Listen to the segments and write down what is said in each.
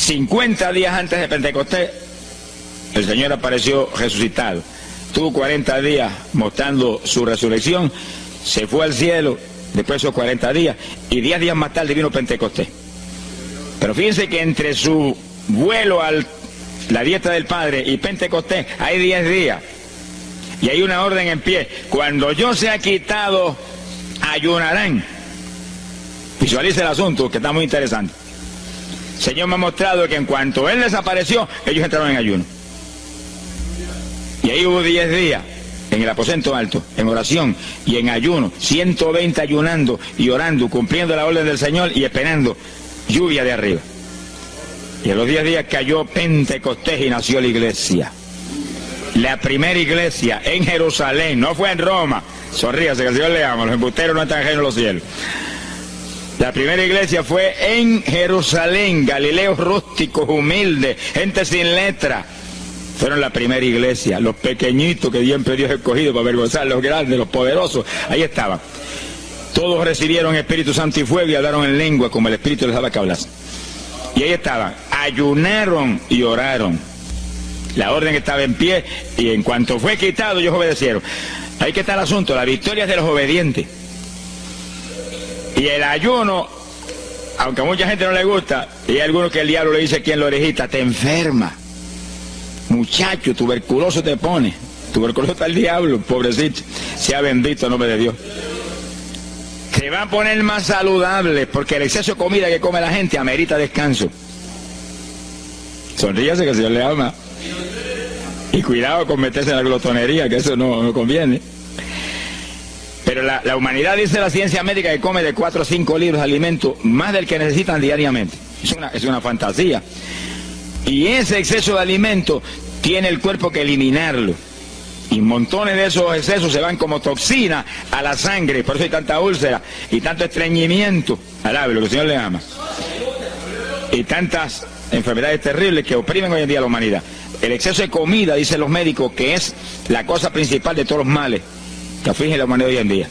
50 días antes de Pentecostés, el Señor apareció resucitado. Tuvo 40 días mostrando su resurrección, se fue al cielo después de esos 40 días, y 10 días más tarde vino Pentecostés. Pero fíjense que entre su vuelo a la diestra del Padre y Pentecostés hay 10 días. Y hay una orden en pie. Cuando yo sea quitado, ayunarán. Visualice el asunto, que está muy interesante. El Señor me ha mostrado que en cuanto Él desapareció, ellos entraron en ayuno. Y ahí hubo 10 días en el aposento alto, en oración y en ayuno, 120 ayunando y orando, cumpliendo la orden del Señor y esperando lluvia de arriba. Y a los 10 días cayó Pentecostés y nació la iglesia. La primera iglesia en Jerusalén, no fue en Roma. Sonríase, que el Señor le ama, los embusteros no están ajenos a los cielos. La primera iglesia fue en Jerusalén, galileos rústicos, humildes, gente sin letra. Fueron la primera iglesia, los pequeñitos que siempre Dios ha escogido para avergonzar, los grandes, los poderosos, ahí estaban. Todos recibieron Espíritu Santo y fuego y hablaron en lengua como el Espíritu les daba que hablasen. Y ahí estaban, ayunaron y oraron. La orden estaba en pie y en cuanto fue quitado ellos obedecieron. Ahí que está el asunto, la victoria es de los obedientes. Y el ayuno, aunque a mucha gente no le gusta, y hay algunos que el diablo le dice aquí en la orejita, te enferma. Muchacho, tuberculoso te pone. Tuberculoso está el diablo, pobrecito. Sea bendito el nombre de Dios. Se va a poner más saludable porque el exceso de comida que come la gente amerita descanso. Sonríase que el Señor le ama. Y cuidado con meterse en la glotonería, que eso no conviene. Pero la humanidad, dice la ciencia médica, que come de 4 a 5 libros de alimento, más del que necesitan diariamente. Es una fantasía. Y ese exceso de alimento tiene el cuerpo que eliminarlo. Y montones de esos excesos se van como toxina a la sangre. Por eso hay tanta úlcera y tanto estreñimiento. Alabe, lo que el Señor le ama. Y tantas enfermedades terribles que oprimen hoy en día a la humanidad. El exceso de comida, dicen los médicos, que es la cosa principal de todos los males que afligen a la humanidad hoy en día.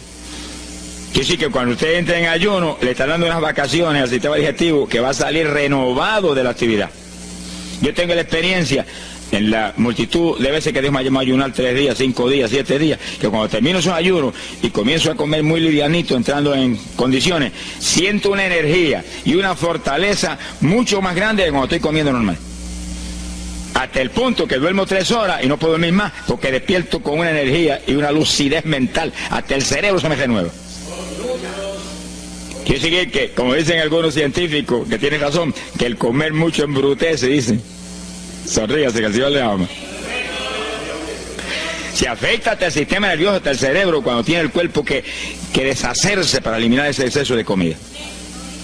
Quiere decir que cuando usted entra en ayuno, le está dando unas vacaciones al sistema digestivo que va a salir renovado de la actividad. Yo tengo la experiencia en la multitud de veces que Dios me ha llamado a ayunar 3 días, 5 días, 7 días, que cuando termino esos ayunos y comienzo a comer muy livianito, entrando en condiciones, siento una energía y una fortaleza mucho más grande que cuando estoy comiendo normal. Hasta el punto que duermo 3 horas y no puedo dormir más porque despierto con una energía y una lucidez mental. Hasta el cerebro se me renueva. Quiere decir que, como dicen algunos científicos, que tienen razón, que el comer mucho embrutece, dicen. Sonríase, que el Señor le ama. Se afecta hasta el sistema nervioso, hasta el cerebro, cuando tiene el cuerpo que deshacerse para eliminar ese exceso de comida.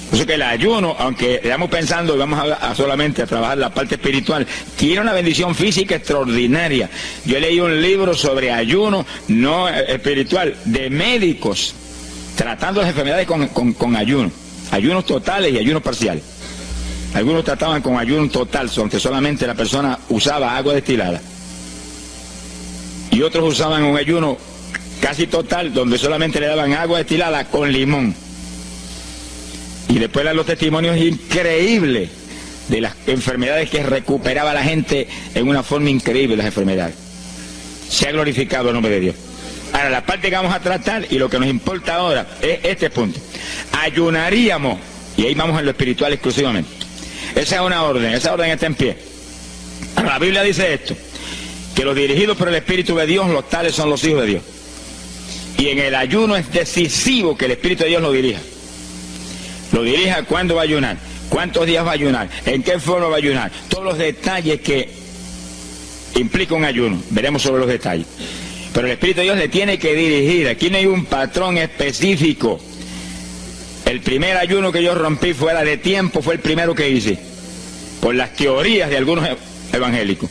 Por eso que el ayuno, aunque estamos pensando y vamos solamente a trabajar la parte espiritual, tiene una bendición física extraordinaria. Yo leí un libro sobre ayuno no espiritual, de médicos, tratando las enfermedades con ayuno. Ayunos totales y ayunos parciales. Algunos trataban con ayuno total, aunque solamente la persona usaba agua destilada. Y otros usaban un ayuno casi total, donde solamente le daban agua destilada con limón. Y después dan los testimonios increíbles de las enfermedades que recuperaba la gente en una forma increíble, las enfermedades. Se ha glorificado el nombre de Dios. Ahora, la parte que vamos a tratar y lo que nos importa ahora es este punto. Ayunaríamos, y ahí vamos en lo espiritual exclusivamente. Esa esa orden está en pie. Ahora, la Biblia dice esto, que los dirigidos por el Espíritu de Dios, los tales son los hijos de Dios. Y en el ayuno es decisivo que el Espíritu de Dios lo dirija. Lo dirija cuándo va a ayunar, cuántos días va a ayunar, en qué forma va a ayunar, todos los detalles que implica un ayuno. Veremos sobre los detalles. Pero el Espíritu de Dios le tiene que dirigir. Aquí no hay un patrón específico. El primer ayuno que yo rompí fuera de tiempo fue el primero que hice, por las teorías de algunos evangélicos,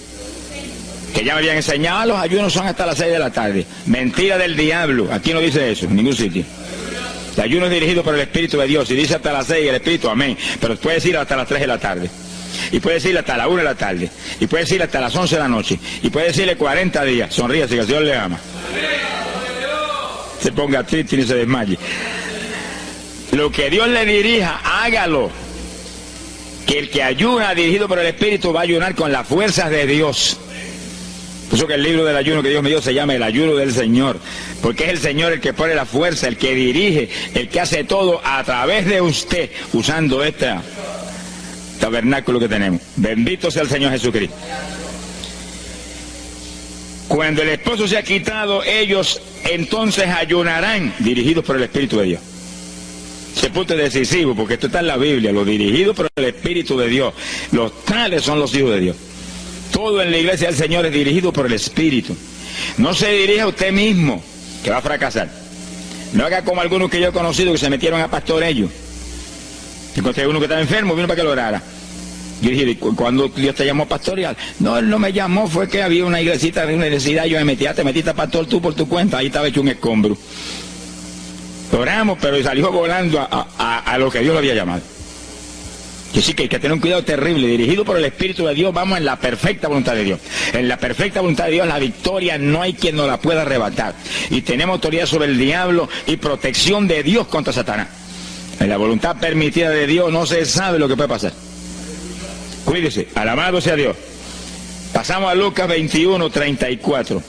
que ya me habían enseñado, los ayunos son hasta las 6 de la tarde. Mentira del diablo, aquí no dice eso, en ningún sitio. El ayuno es dirigido por el Espíritu de Dios, y dice hasta las 6 el Espíritu, amén, pero puede decir hasta las 3 de la tarde, y puede decirle hasta la 1 de la tarde, y puede decirle hasta las 11 de la noche, y puede decirle 40 días, sonríase que el Señor le ama. Se ponga triste y ni se desmaye. Lo que Dios le dirija, hágalo. que el que ayuna dirigido por el Espíritu va a ayunar con las fuerzas de Dios. Por eso que el libro del ayuno que Dios me dio se llama el ayuno del Señor, porque es el Señor el que pone la fuerza, el que dirige, el que hace todo a través de usted, usando este tabernáculo que tenemos. Bendito sea el Señor Jesucristo. Cuando el esposo se ha quitado, ellos entonces ayunarán, dirigidos por el Espíritu de Dios. Ese punto es decisivo, porque esto está en la Biblia, los dirigidos por el Espíritu de Dios. Los tales son los hijos de Dios. Todo en la iglesia del Señor es dirigido por el Espíritu. No se dirija a usted mismo, que va a fracasar. No haga como algunos que yo he conocido que se metieron a pastor ellos. Encontré uno que estaba enfermo, vino para que lo orara. Yo dije, ¿cuándo Dios te llamó a pastorear? No, él no me llamó, fue que había una iglesita, había una necesidad, yo me metí, te metiste a pastor tú por tu cuenta, ahí estaba hecho un escombro. Oramos, pero salió volando a lo que Dios lo había llamado. Que sí, que hay que tener un cuidado terrible, dirigido por el Espíritu de Dios, vamos en la perfecta voluntad de Dios. En la perfecta voluntad de Dios, la victoria no hay quien nos la pueda arrebatar. Y tenemos autoridad sobre el diablo y protección de Dios contra Satanás. En la voluntad permitida de Dios no se sabe lo que puede pasar. Cuídese, alabado sea Dios. Pasamos a Lucas 21, 34.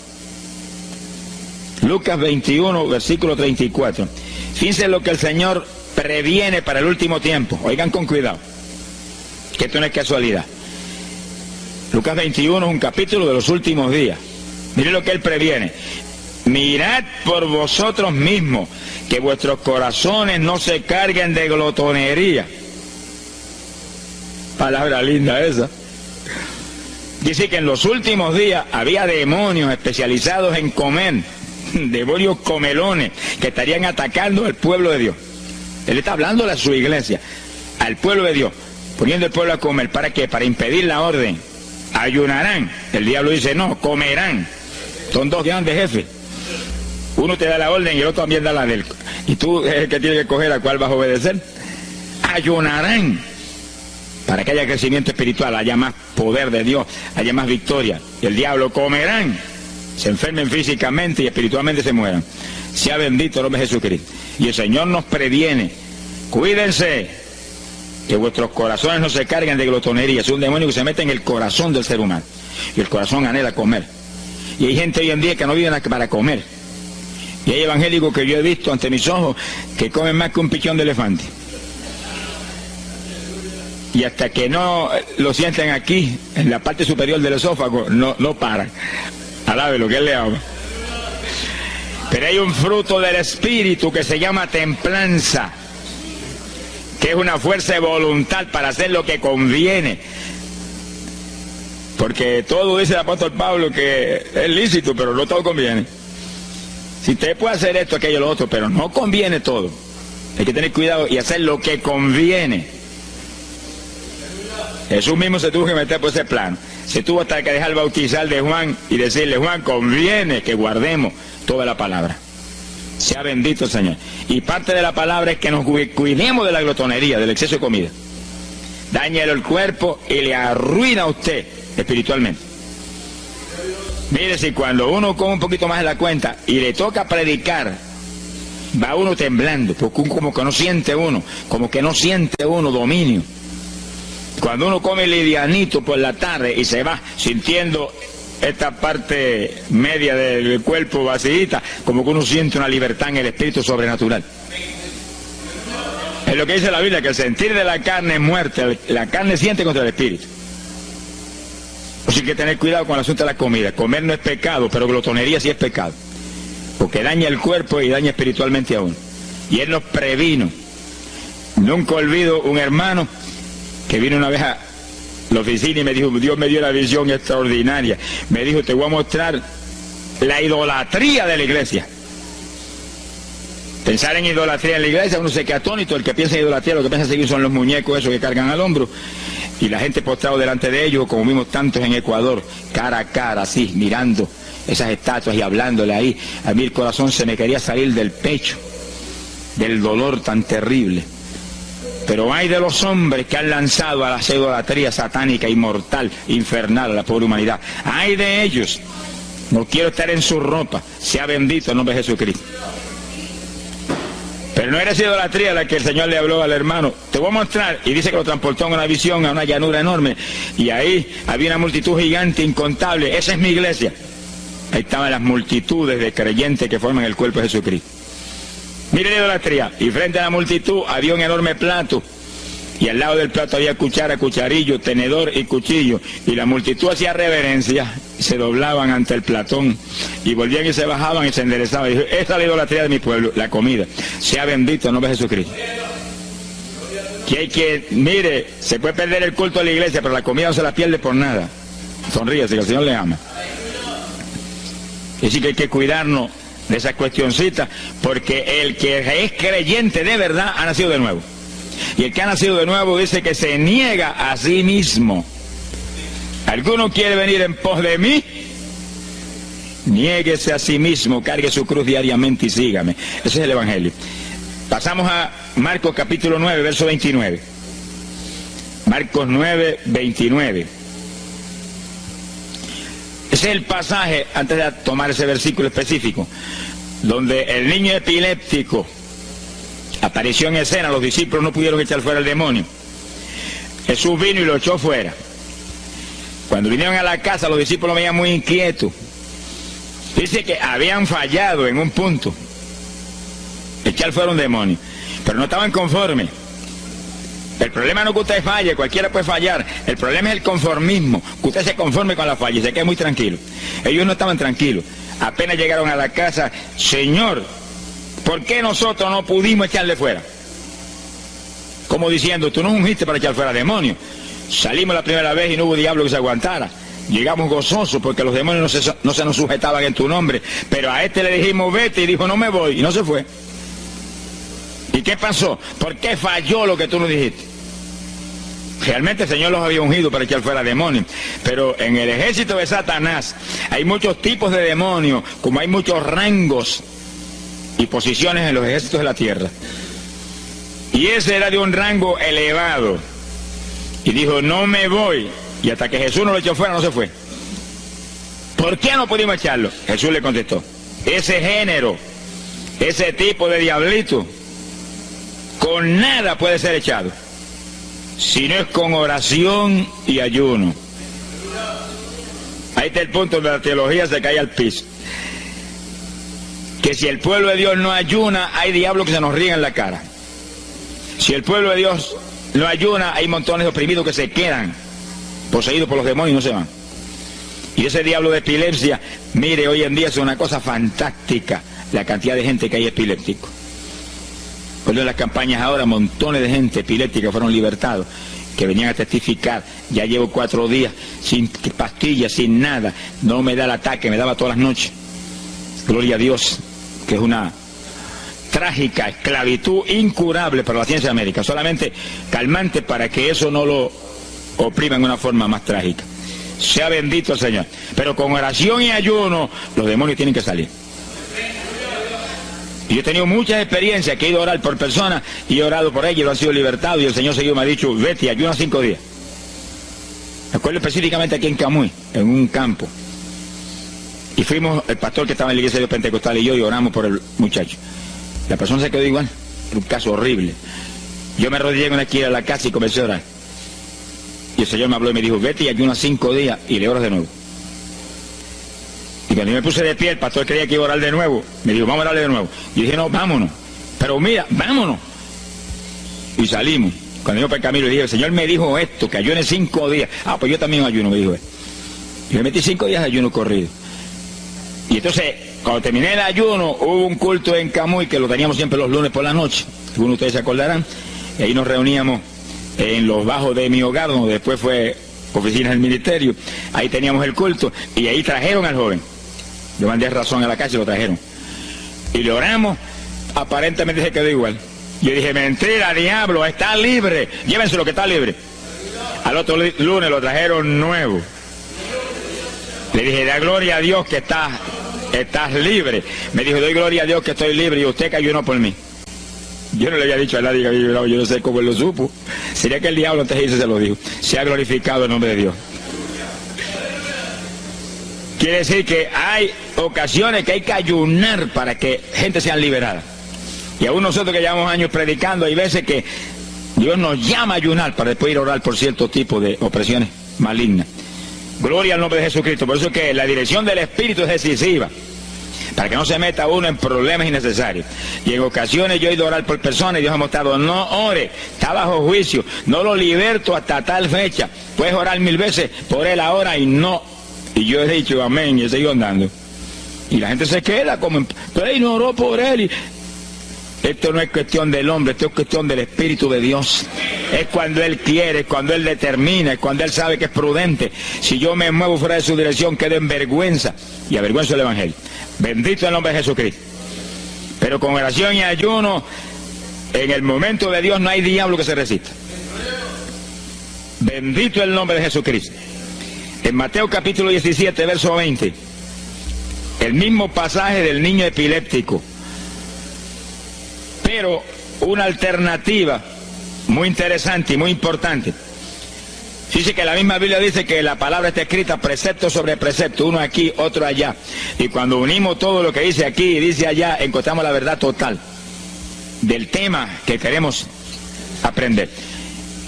Lucas 21, versículo 34. Fíjense lo que el Señor previene para el último tiempo. Oigan con cuidado, que esto no es casualidad. Lucas 21 es un capítulo de los últimos días. Miren lo que Él previene. Mirad por vosotros mismos, que vuestros corazones no se carguen de glotonería. Palabra linda esa. Dice que en los últimos días había demonios especializados en comer, demonios comelones, que estarían atacando al pueblo de Dios. Él está hablando a su iglesia, al pueblo de Dios, poniendo al pueblo a comer. ¿Para qué? Para impedir la orden. Ayunarán. El diablo dice, no, comerán. Son dos grandes jefes. Uno te da la orden y el otro también da la del. Y tú es el que tiene que escoger a cuál vas a obedecer. Ayunarán. Para que haya crecimiento espiritual, haya más poder de Dios, haya más victoria. Y el diablo comerán. Se enfermen físicamente y espiritualmente se mueran. Sea bendito el nombre de Jesucristo. Y el Señor nos previene. Cuídense, que vuestros corazones no se carguen de glotonería. Es un demonio que se mete en el corazón del ser humano. Y el corazón anhela comer. Y hay gente hoy en día que no vive para comer. Y hay evangélicos que yo he visto ante mis ojos que comen más que un pichón de elefante. Y hasta que no lo sienten aquí, en la parte superior del esófago, no paran. Alabe lo que Él le ama. Pero hay un fruto del Espíritu que se llama templanza, que es una fuerza de voluntad para hacer lo que conviene. Porque todo dice el apóstol Pablo que es lícito, pero no todo conviene. Si usted puede hacer esto, aquello, lo otro, pero no conviene todo. Hay que tener cuidado y hacer lo que conviene. Jesús mismo se tuvo que meter por ese plano. Se tuvo hasta que dejar bautizar de Juan y decirle, Juan, conviene que guardemos toda la palabra. Sea bendito el Señor. Y parte de la palabra es que nos cuidemos de la glotonería, del exceso de comida. Dáñale el cuerpo y le arruina a usted espiritualmente. Mire, si cuando uno come un poquito más de la cuenta y le toca predicar, va uno temblando, porque como que no siente uno dominio. Cuando uno come livianito por la tarde y se va sintiendo esta parte media del cuerpo vacíita, como que uno siente una libertad en el espíritu sobrenatural. Es lo que dice la Biblia, que el sentir de la carne es muerte, la carne siente contra el espíritu. Así que hay que tener cuidado con el asunto de la comida. Comer no es pecado, pero glotonería sí es pecado, porque daña el cuerpo y daña espiritualmente a uno. Y Él nos previno. Nunca olvido un hermano que vino una vez a la oficina y me dijo, Dios me dio una visión extraordinaria. Me dijo, te voy a mostrar la idolatría de la iglesia. Pensar en idolatría en la iglesia, uno se queda atónito. El que piensa en idolatría, lo que piensa seguir son los muñecos esos que cargan al hombro. Y la gente postrado delante de ellos, como vimos tantos en Ecuador, cara a cara, así, mirando esas estatuas y hablándole ahí. A mí el corazón se me quería salir del pecho, del dolor tan terrible. Pero hay de los hombres que han lanzado a la idolatría satánica, inmortal, infernal a la pobre humanidad. Hay de ellos. No quiero estar en su ropa. Sea bendito el nombre de Jesucristo. Pero no era esa idolatría la que el Señor le habló al hermano. Te voy a mostrar, y dice que lo transportó en una visión a una llanura enorme, y ahí había una multitud gigante, incontable. Esa es mi iglesia. Ahí estaban las multitudes de creyentes que forman el cuerpo de Jesucristo. Mire la idolatría, y frente a la multitud había un enorme plato, y al lado del plato había cuchara, cucharillo, tenedor y cuchillo, y la multitud hacía reverencia, se doblaban ante el platón, y volvían y se bajaban y se enderezaban. Y dijo, esa es la idolatría de mi pueblo, la comida. Sea bendito el nombre de Jesucristo. Mire, se puede perder el culto de la iglesia, pero la comida no se la pierde por nada. Sonríese, que el Señor le ama. Es decir, que hay que cuidarnos de esas cuestioncitas, porque el que es creyente de verdad ha nacido de nuevo. Y el que ha nacido de nuevo dice que se niega a sí mismo. ¿Alguno quiere venir en pos de mí? Niéguese a sí mismo, cargue su cruz diariamente y sígame. Ese es el Evangelio. Pasamos a Marcos capítulo 9, verso 29. Marcos 9, 29. Ese es el pasaje, antes de tomar ese versículo específico, donde el niño epiléptico apareció en escena. Los discípulos no pudieron echar fuera el demonio. Jesús vino y lo echó fuera. Cuando vinieron a la casa, los discípulos lo veían muy inquietos. Dice que habían fallado en un punto, echar fuera un demonio, pero no estaban conformes. El problema no es que usted falle, cualquiera puede fallar. El problema es el conformismo, que usted se conforme con la falla y se quede muy tranquilo. Ellos no estaban tranquilos. Apenas llegaron a la casa, Señor, ¿por qué nosotros no pudimos echarle fuera? Como diciendo, tú nos ungiste para echar fuera demonios. Salimos la primera vez y no hubo diablo que se aguantara. Llegamos gozosos porque los demonios no se nos sujetaban en tu nombre. Pero a este le dijimos, vete, y dijo, no me voy, y no se fue. ¿Y qué pasó? ¿Por qué falló lo que tú nos dijiste? Realmente el Señor los había ungido para echar fuera demonios. Pero en el ejército de Satanás hay muchos tipos de demonios, como hay muchos rangos y posiciones en los ejércitos de la tierra. Y ese era de un rango elevado. Y dijo, no me voy. Y hasta que Jesús no lo echó fuera, no se fue. ¿Por qué no pudimos echarlo? Jesús le contestó, ese género, ese tipo de diablito, con nada puede ser echado, si no es con oración y ayuno. Ahí está el punto donde la teología se cae al piso. Que si el pueblo de Dios no ayuna, hay diablos que se nos ríen en la cara. Si el pueblo de Dios no ayuna, hay montones de oprimidos que se quedan poseídos por los demonios y no se van. Y ese diablo de epilepsia, mire, hoy en día es una cosa fantástica la cantidad de gente que hay epiléptico. Por en las campañas ahora, montones de gente epiléptica fueron libertados, que venían a testificar. Ya llevo 4 días sin pastillas, sin nada, no me da el ataque, me daba todas las noches. Gloria a Dios, que es una trágica esclavitud incurable para la ciencia médica, solamente calmante para que eso no lo oprima en una forma más trágica. Sea bendito el Señor. Pero con oración y ayuno, los demonios tienen que salir. Y yo he tenido muchas experiencias que he ido a orar por personas y he orado por ellos y lo han sido libertados, y el Señor seguido me ha dicho, vete, ayuna 5 días. Me acuerdo específicamente aquí en Camuy, en un campo. Y fuimos, el pastor que estaba en la iglesia de Pentecostal y yo, y oramos por el muchacho. La persona se quedó igual, era un caso horrible. Yo me arrodillé en una esquina de la casa y comencé a orar. Y el Señor me habló y me dijo, vete y ayuna 5 días y le oras de nuevo. Y cuando yo me puse de pie, el pastor creía que iba a orar de nuevo. Me dijo, vamos a orarle de nuevo. Y yo dije, no, vámonos. Pero mira, vámonos. Y salimos. Cuando yo por el camino le dije, el Señor me dijo esto, que ayune 5 días. Ah, pues yo también ayuno, me dijo él. Y me metí 5 días de ayuno corrido. Y entonces, cuando terminé el ayuno, hubo un culto en Camuy, que lo teníamos siempre los lunes por la noche. Algunos de ustedes se acordarán. Y ahí nos reuníamos en los bajos de mi hogar, donde después fue oficina del ministerio. Ahí teníamos el culto, y ahí trajeron al joven. Yo mandé razón a la casa y lo trajeron. Y le oramos, aparentemente se quedó igual. Yo dije, mentira, diablo, está libre. Llévense lo que está libre. Al otro lunes lo trajeron nuevo. Le dije, da gloria a Dios que estás libre. Me dijo, doy gloria a Dios que estoy libre, y usted que ayunó por mí. Yo no le había dicho a nadie que había ayunado, yo no sé cómo él lo supo. Sería que el diablo antes de irse se lo dijo. Se ha glorificado el nombre de Dios. Quiere decir que hay ocasiones que hay que ayunar para que gente sea liberada. Y aún nosotros que llevamos años predicando, hay veces que Dios nos llama a ayunar para después ir a orar por cierto tipo de opresiones malignas. Gloria al nombre de Jesucristo. Por eso es que la dirección del Espíritu es decisiva, para que no se meta uno en problemas innecesarios. Y en ocasiones yo he ido a orar por personas y Dios ha mostrado: no ore, está bajo juicio, no lo liberto hasta tal fecha. Puedes orar 1000 veces por él ahora y no. Y yo he dicho amén y he seguido andando. Y la gente se queda como, pero él no oró por él. Y esto no es cuestión del hombre, esto es cuestión del Espíritu de Dios. Es cuando Él quiere, es cuando Él determina, es cuando Él sabe que es prudente. Si yo me muevo fuera de su dirección, quedo en vergüenza y avergüenzo el Evangelio. Bendito el nombre de Jesucristo. Pero con oración y ayuno, en el momento de Dios no hay diablo que se resista. Bendito el nombre de Jesucristo. En Mateo capítulo 17, verso 20, el mismo pasaje del niño epiléptico, pero una alternativa muy interesante y muy importante. Dice que la misma Biblia dice que la palabra está escrita precepto sobre precepto, uno aquí, otro allá. Y cuando unimos todo lo que dice aquí y dice allá, encontramos la verdad total del tema que queremos aprender.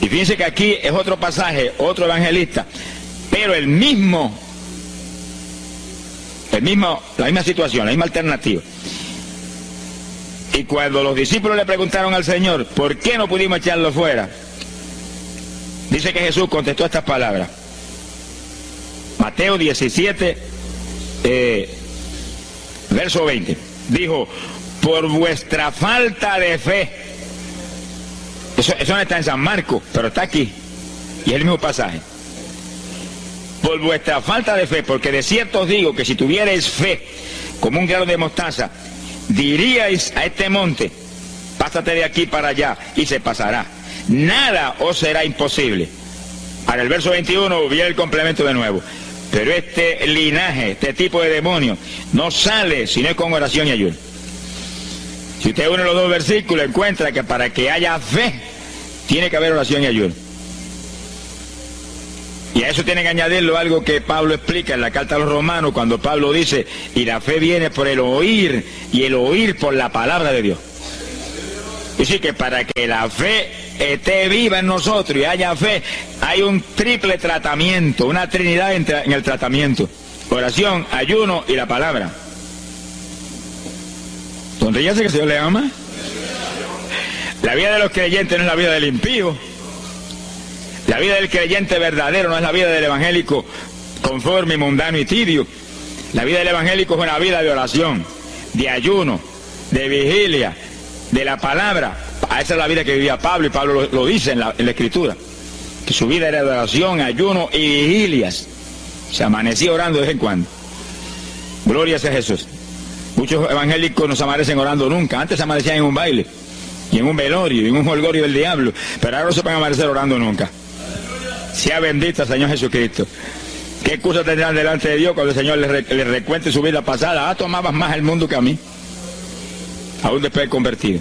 Y fíjense que aquí es otro pasaje, otro evangelista, pero la misma situación, la misma alternativa. Y cuando los discípulos le preguntaron al Señor, ¿por qué no pudimos echarlo fuera? Dice que Jesús contestó estas palabras. Mateo 17, verso 20. Dijo: por vuestra falta de fe. Eso no está en San Marcos, pero está aquí. Y es el mismo pasaje. Por vuestra falta de fe, porque de cierto os digo que si tuvierais fe como un grano de mostaza, diríais a este monte: pásate de aquí para allá, y se pasará. Nada os será imposible. Ahora el verso 21 viene el complemento de nuevo. Pero este linaje, este tipo de demonio, no sale si no es con oración y ayuno. Si usted une los dos versículos, encuentra que para que haya fe, tiene que haber oración y ayuno. Y a eso tiene que añadirlo algo que Pablo explica en la carta a los Romanos, cuando Pablo dice: y la fe viene por el oír, y el oír por la palabra de Dios. Es decir, que para que la fe esté viva en nosotros y haya fe, hay un triple tratamiento, una trinidad en el tratamiento: oración, ayuno y la palabra. Sonríase, que el Señor le ama. La vida de los creyentes no es la vida del impío. La vida del creyente verdadero no es la vida del evangélico conforme, mundano y tibio. La vida del evangélico es una vida de oración, de ayuno, de vigilia, de la palabra. Esa es la vida que vivía Pablo, y Pablo lo dice en la Escritura, que su vida era de oración, ayuno y vigilias. Se amanecía orando de vez en cuando. Gloria sea Jesús. Muchos evangélicos no se amanecen orando nunca. Antes se amanecían en un baile, y en un velorio, y en un jolgorio del diablo, pero ahora no se van a amanecer orando nunca. Sea bendito el Señor Jesucristo. ¿Qué excusa tendrán delante de Dios cuando el Señor les recuente su vida pasada? Tomabas más el mundo que a mí, aún después de convertido.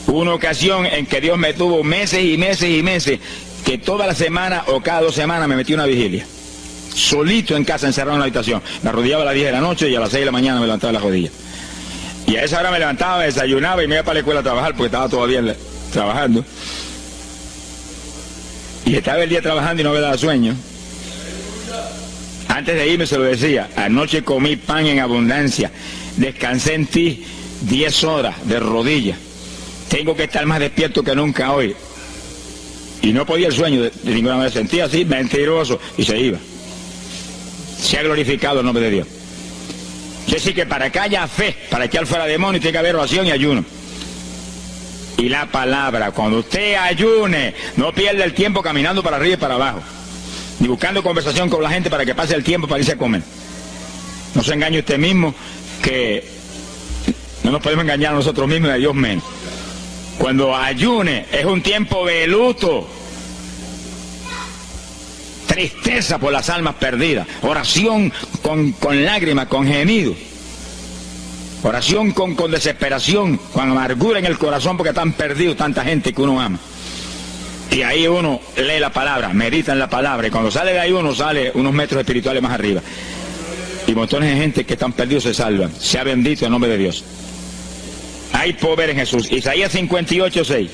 Hubo una ocasión en que Dios me tuvo meses y meses y meses, que toda la semana o cada 2 semanas me metí una vigilia, solito en casa, encerrado en la habitación. Me arrodillaba a las 10 de la noche y a las 6 de la mañana me levantaba las rodillas. Y a esa hora me levantaba, desayunaba y me iba para la escuela a trabajar, porque estaba todavía trabajando. Y estaba el día trabajando y no me daba sueño. Antes de irme se lo decía: anoche comí pan en abundancia, descansé en ti 10 horas de rodillas, tengo que estar más despierto que nunca hoy. Y no podía el sueño de ninguna manera, sentía así, mentiroso, y se iba. Se ha glorificado el nombre de Dios. Es decir, que para que haya fe, para echar fuera demonios, tiene que haber oración y ayuno. Y la palabra, cuando usted ayune, no pierda el tiempo caminando para arriba y para abajo, ni buscando conversación con la gente para que pase el tiempo para irse a comer. No se engañe usted mismo, que no nos podemos engañar a nosotros mismos y a Dios menos. Cuando ayune es un tiempo de luto, tristeza por las almas perdidas, oración con lágrimas, con gemidos, oración con desesperación, con amargura en el corazón porque están perdidos tanta gente que uno ama. Y ahí uno lee la palabra, medita en la palabra, y cuando sale de ahí uno sale unos metros espirituales más arriba. Y montones de gente que están perdidos se salvan. Sea bendito el nombre de Dios. hay poder en Jesús. Isaías 58:6.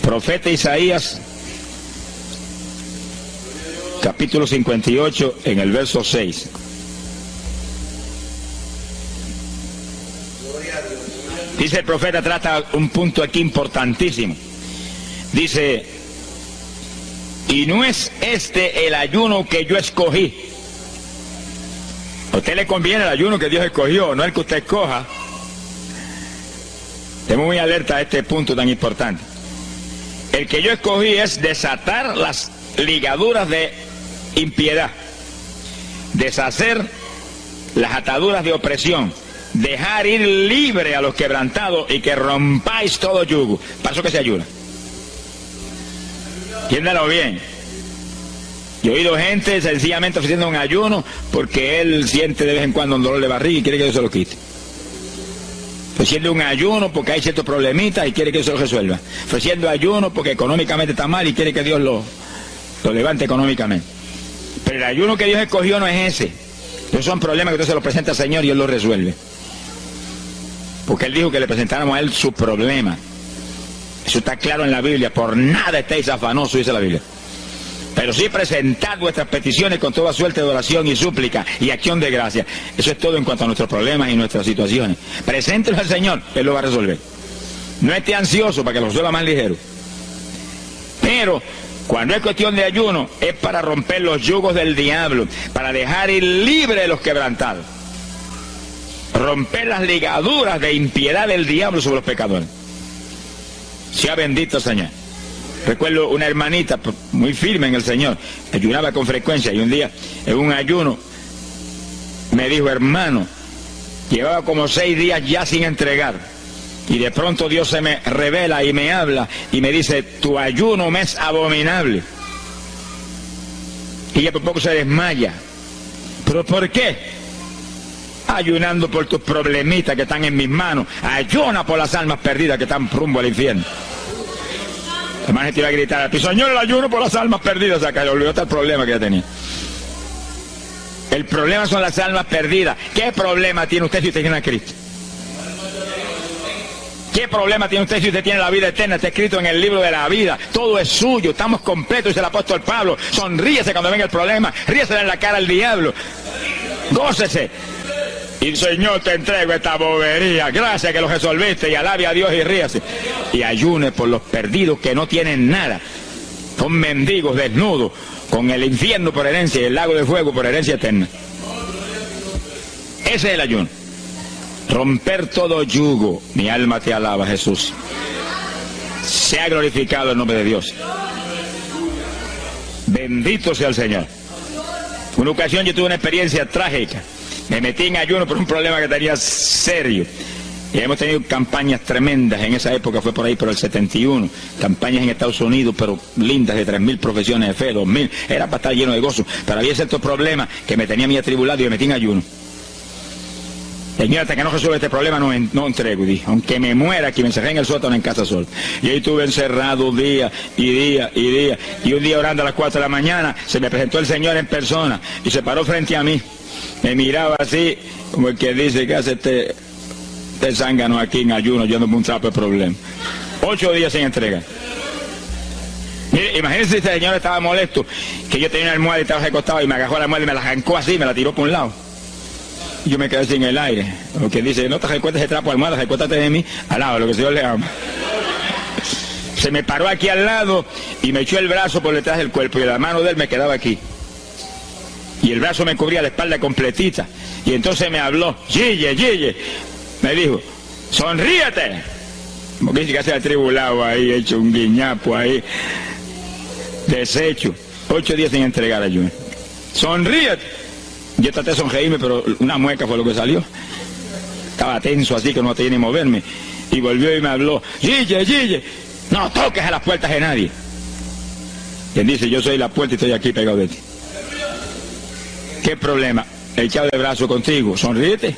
Profeta Isaías, capítulo 58, en el verso 6. Dice el profeta, trata un punto aquí importantísimo. Dice, y no es este el ayuno que yo escogí. A usted le conviene el ayuno que Dios escogió, no el que usted escoja. Estemos muy alerta a este punto tan importante. El que yo escogí es desatar las ligaduras de impiedad, deshacer las ataduras de opresión, dejar ir libre a los quebrantados y que rompáis todo yugo. Para eso que se ayuna. Entiéndalo bien. Yo he oído gente sencillamente ofreciendo un ayuno porque él siente de vez en cuando un dolor de barriga y quiere que Dios se lo quite. Ofreciendo un ayuno porque hay ciertos problemitas y quiere que Dios se lo resuelva. Ofreciendo ayuno porque económicamente está mal y quiere que Dios lo levante económicamente. Pero el ayuno que Dios escogió no es ese. Esos son problemas que Dios se los presenta al Señor y Él los resuelve. Porque Él dijo que le presentáramos a Él su problema. Eso está claro en la Biblia. Por nada estéis afanosos, dice la Biblia. Pero sí presentad vuestras peticiones con toda suerte de oración y súplica y acción de gracia. Eso es todo en cuanto a nuestros problemas y nuestras situaciones. Preséntelo al Señor, Él lo va a resolver. No esté ansioso para que lo resuelva más ligero. Pero cuando es cuestión de ayuno, es para romper los yugos del diablo, para dejar ir libre a los quebrantados. Romper las ligaduras de impiedad del diablo sobre los pecadores. Sea bendito el Señor. Recuerdo una hermanita muy firme en el Señor, ayunaba con frecuencia y un día en un ayuno me dijo, hermano, llevaba como 6 días ya sin entregar y de pronto Dios se me revela y me habla y me dice, tu ayuno me es abominable. Y ella por poco se desmaya. ¿Pero por qué? Ayunando por tus problemitas que están en mis manos. Ayuna por las almas perdidas que están rumbo al infierno. La hermana te iba a gritar a ti, Señor, el ayuno por las almas perdidas. Acá le olvidó el problema que ya tenía. El problema son las almas perdidas. ¿Qué problema tiene usted si usted tiene a Cristo? ¿Qué problema tiene usted si usted tiene la vida eterna? Está escrito en el libro de la vida. Todo es suyo, estamos completos, dice el apóstol Pablo. Sonríese cuando venga el problema, ríesele en la cara al diablo. Gócese. Y Señor, te entrego esta bobería. Gracias que lo resolviste y alabe a Dios y ríase. Y ayune por los perdidos que no tienen nada. Son mendigos desnudos, con el infierno por herencia y el lago de fuego por herencia eterna. Ese es el ayuno. Romper todo yugo. Mi alma te alaba, Jesús. Sea glorificado el nombre de Dios. Bendito sea el Señor. Una ocasión yo tuve una experiencia trágica. Me metí en ayuno por un problema que tenía serio. Y hemos tenido campañas tremendas. En esa época fue por ahí, por el 71. Campañas en Estados Unidos, pero lindas, de 3.000 profesiones de fe, 2.000. Era para estar lleno de gozo. Pero había ciertos problemas que me tenía a mí atribulado y me metí en ayuno. Señor, hasta que no resuelva este problema no entrego. Y dije, aunque me muera, que me encerré en el sótano en casa sola. Y ahí estuve encerrado día y día y día. Y un día orando a las 4 de la mañana, se me presentó el Señor en persona y se paró frente a mí. Me miraba así, como el que dice, ¿qué hace este zángano aquí en ayuno? Yo no me un trapo de problema. 8 días sin entrega. Mire, imagínense si este señor estaba molesto, que yo tenía una almohada y estaba recostado y me agarró la almohada y me la arrancó así, me la tiró por un lado. Y yo me quedé sin el aire. Lo que dice, no te recuerdes ese trapo de almohada, recuérdate de mí, al lado, lo que el Señor le ama. Se me paró aquí al lado y me echó el brazo por detrás del cuerpo y la mano de él me quedaba aquí. Y el brazo me cubría la espalda completita. Y entonces me habló, Gille, me dijo, sonríete. Como que dice que se ha atribulado ahí, hecho un guiñapo ahí, deshecho. 8 días sin entregar ayuno. Sonríete. Yo traté de sonreírme, pero una mueca fue lo que salió. Estaba tenso así que no tenía ni moverme. Y volvió y me habló, Gille, no toques a las puertas de nadie. Quien dice, yo soy la puerta y estoy aquí pegado de ti. ¿Qué problema? Echado de brazo contigo, sonríete.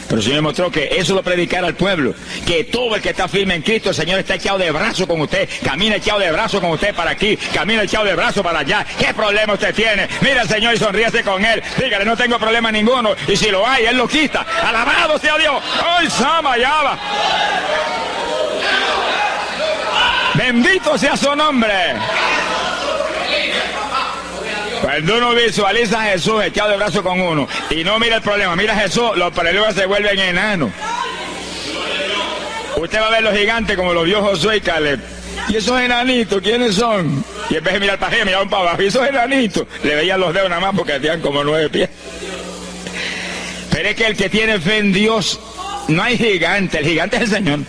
Pero el Señor mostró que eso lo predicara al pueblo, que todo el que está firme en Cristo, el Señor está echado de brazo con usted, camina echado de brazo con usted para aquí, camina echado de brazo para allá. ¿Qué problema usted tiene? Mira al Señor y sonríase con Él, dígale, no tengo problema ninguno, y si lo hay, Él lo quita. Alabado sea Dios. ¡Ay, Sama, ya va! Bendito sea su nombre. Cuando uno visualiza a Jesús echado de brazo con uno y no mira el problema, mira a Jesús, los problemas se vuelven enanos. Usted va a ver los gigantes como los vio Josué y Caleb. ¿Y esos enanitos quiénes son? Y en vez de mirar para arriba, miraban para abajo. ¿Y esos enanitos? Le veían los dedos nada más porque tenían como 9 pies. Pero es que el que tiene fe en Dios, no hay gigante, el gigante es el Señor.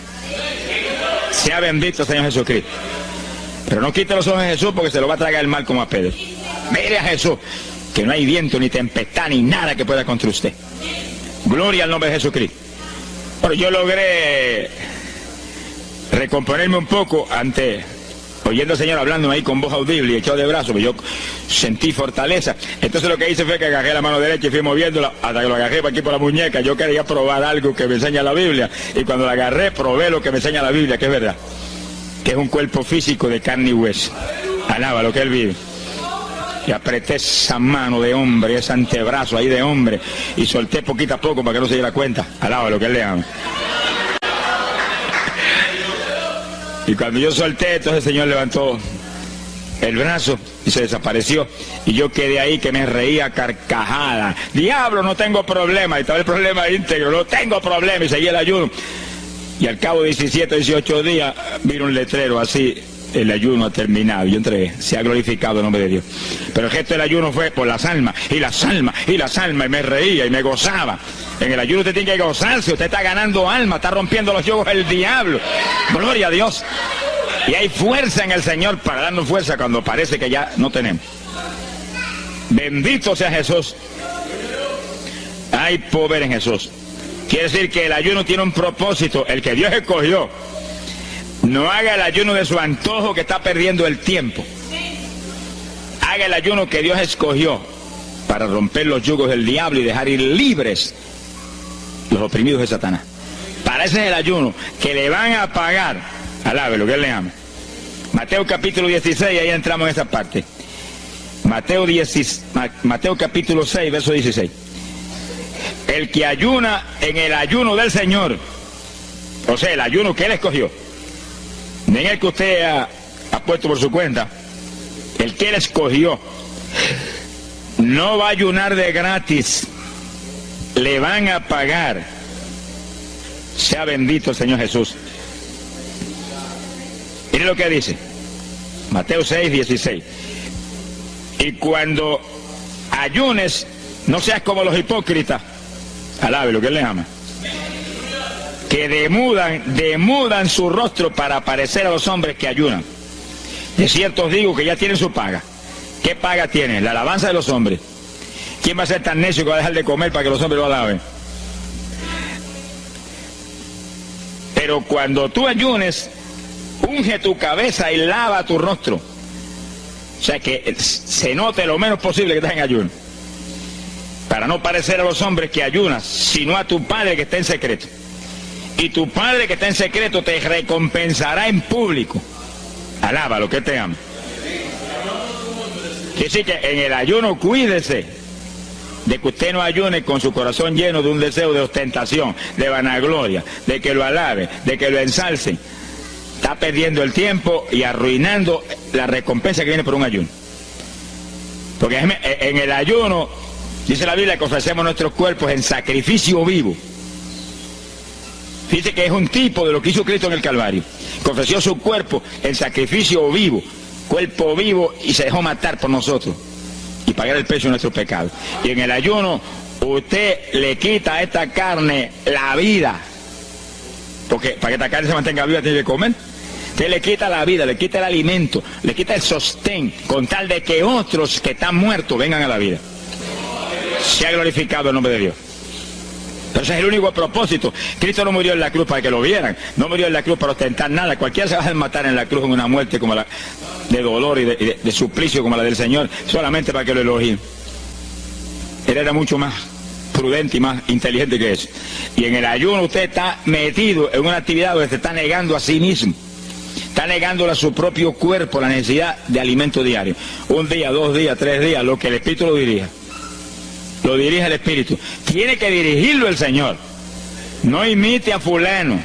Sea bendito Señor Jesucristo. Pero no quite los ojos de Jesús porque se lo va a tragar el mal como a Pedro. Mire a Jesús, que no hay viento, ni tempestad, ni nada que pueda contra usted. Gloria al nombre de Jesucristo. Pero yo logré recomponerme un poco oyendo al Señor hablando ahí con voz audible y echado de brazos, yo sentí fortaleza. Entonces lo que hice fue que agarré la mano derecha y fui moviéndola hasta que lo agarré por aquí por la muñeca. Yo quería probar algo que me enseña la Biblia, y cuando la agarré probé lo que me enseña la Biblia, que es verdad, que es un cuerpo físico de carne y hueso. Alaba lo que Él vive. Y apreté esa mano de hombre, ese antebrazo ahí de hombre, y solté poquito a poco para que no se diera cuenta. Alaba lo que Él le ama. Y cuando yo solté, entonces el Señor levantó el brazo y se desapareció. Y yo quedé ahí que me reía carcajada. Diablo, no tengo problema. Y estaba el problema íntegro, no tengo problema. Y seguí el ayuno. Y al cabo de 17, 18 días, vino un letrero así: el ayuno ha terminado. Yo entregué, se ha glorificado el nombre de Dios. Pero el gesto del ayuno fue por las almas, y las almas, y las almas, y me reía y me gozaba. En el ayuno usted tiene que gozarse, usted está ganando alma, está rompiendo los yugos del diablo. Gloria a Dios. Y hay fuerza en el Señor para darnos fuerza cuando parece que ya no tenemos. Bendito sea Jesús. Hay poder en Jesús. Quiere decir que el ayuno tiene un propósito, el que Dios escogió. No haga el ayuno de su antojo, que está perdiendo el tiempo. Haga el ayuno que Dios escogió para romper los yugos del diablo y dejar ir libres los oprimidos de Satanás. Para ese es el ayuno que le van a pagar. Alabe lo que Él le ama. Mateo capítulo 16, ahí entramos en esa parte. Mateo capítulo 6, verso 16. El que ayuna en el ayuno del Señor, o sea, el ayuno que Él escogió, no en el que usted ha puesto por su cuenta, el que Él escogió, no va a ayunar de gratis, le van a pagar. Sea bendito el Señor Jesús. Mire lo que dice Mateo 6, 16. Y cuando ayunes, no seas como los hipócritas. Alabe lo que Él le ama. Que demudan su rostro para parecer a los hombres que ayunan. De cierto os digo que ya tienen su paga. ¿Qué paga tienen? La alabanza de los hombres. ¿Quién va a ser tan necio que va a dejar de comer para que los hombres lo alaben? Pero cuando tú ayunes, unge tu cabeza y lava tu rostro. O sea, que se note lo menos posible que estás en ayuno, para no parecer a los hombres que ayunas, sino a tu Padre que está en secreto. Y tu Padre que está en secreto te recompensará en público. Alaba lo que te ama. Quiere decir que en el ayuno cuídese de que usted no ayune con su corazón lleno de un deseo de ostentación, de vanagloria, de que lo alabe, de que lo ensalce. Está perdiendo el tiempo y arruinando la recompensa que viene por un ayuno. Porque en el ayuno, dice la Biblia, que ofrecemos nuestros cuerpos en sacrificio vivo. Fíjese que es un tipo de lo que hizo Cristo en el Calvario, que ofreció su cuerpo en sacrificio vivo, cuerpo vivo, y se dejó matar por nosotros y pagar el precio de nuestros pecados. Y en el ayuno usted le quita a esta carne la vida, porque para que esta carne se mantenga viva tiene que comer. Usted le quita la vida, le quita el alimento, le quita el sostén, con tal de que otros que están muertos vengan a la vida. Se ha glorificado el nombre de Dios. Pero ese es el único propósito. Cristo no murió en la cruz para que lo vieran, no murió en la cruz para ostentar nada. Cualquiera se va a matar en la cruz en una muerte como la de dolor y de suplicio como la del Señor, solamente para que lo elogien. Él era mucho más prudente y más inteligente que eso. Y en el ayuno usted está metido en una actividad donde se está negando a sí mismo. Está negándole a su propio cuerpo la necesidad de alimento diario. Un día, 2 días, 3 días, lo que el Espíritu lo dirija. Lo dirige el Espíritu. Tiene que dirigirlo el Señor. No imite a fulano,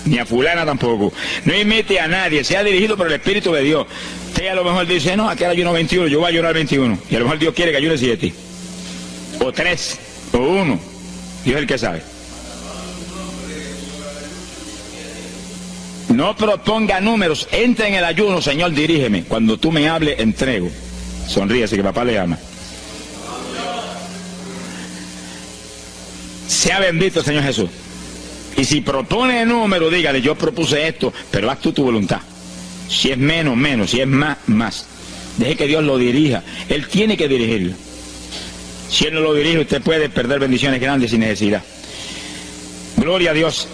ni a fulana tampoco. No imite a nadie, sea dirigido por el Espíritu de Dios. Usted a lo mejor dice, no, aquí ayuno 21, yo voy a ayunar 21. Y a lo mejor Dios quiere que ayune 7. O 3, o 1. Dios es el que sabe. No proponga números, entra en el ayuno, Señor, dirígeme. Cuando tú me hables, entrego. Sonríese que papá le ama. Sea bendito el Señor Jesús. Y si propone número, dígale, yo propuse esto, pero haz tú tu voluntad. Si es menos, menos, si es más, más. Deje que Dios lo dirija. Él tiene que dirigirlo. Si Él no lo dirige, usted puede perder bendiciones grandes sin necesidad. Gloria a Dios.